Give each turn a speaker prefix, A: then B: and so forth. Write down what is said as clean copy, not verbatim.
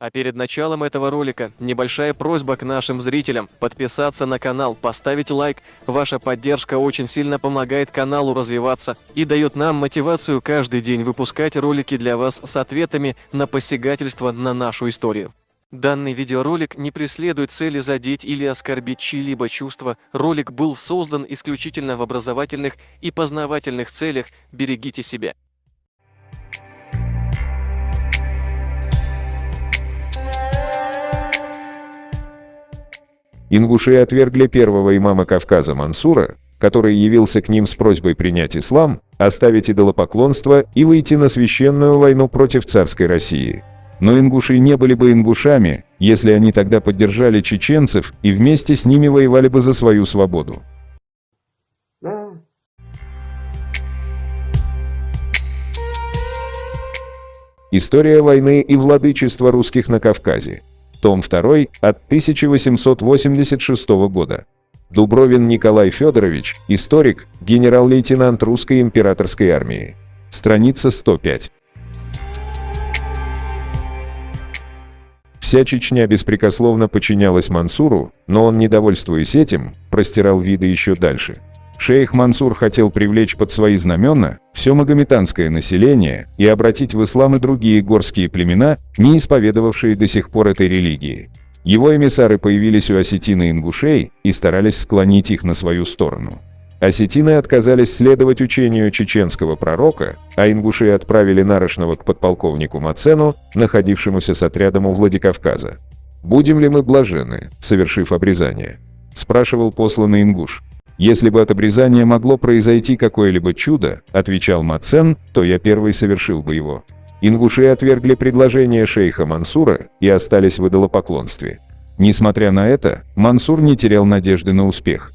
A: А перед началом этого ролика небольшая просьба к нашим зрителям подписаться на канал, поставить лайк. Ваша поддержка очень сильно помогает каналу развиваться и дает нам мотивацию каждый день выпускать ролики для вас с ответами на посягательство на нашу историю. Данный видеоролик не преследует цели задеть или оскорбить чьи-либо чувства. Ролик был создан исключительно в образовательных и познавательных целях. Берегите себя.
B: Ингуши отвергли первого имама Кавказа Мансура, который явился к ним с просьбой принять ислам, оставить идолопоклонство и выйти на священную войну против царской России. Но ингуши не были бы ингушами, если они тогда поддержали чеченцев и вместе с ними воевали бы за свою свободу. История войны и владычества русских на Кавказе. Том 2 от 1886 года. Дубровин Николай Федорович, историк, генерал-лейтенант русской императорской армии. Страница 105. Вся Чечня беспрекословно подчинялась Мансуру, но он, недовольствуясь этим, простирал виды еще дальше. Шейх Мансур хотел привлечь под свои знамена все магометанское население и обратить в ислам и другие горские племена, не исповедовавшие до сих пор этой религии. Его эмиссары появились у осетин и ингушей и старались склонить их на свою сторону. Осетины отказались следовать учению чеченского пророка, а ингуши отправили Нарышного к подполковнику Мацену, находившемуся с отрядом у Владикавказа. «Будем ли мы блаженны, совершив обрезание?» – спрашивал посланный ингуш. «Если бы от обрезания могло произойти какое-либо чудо, — отвечал Мацен, — то я первый совершил бы его». Ингуши отвергли предложение шейха Мансура и остались в идолопоклонстве. Несмотря на это, Мансур не терял надежды на успех.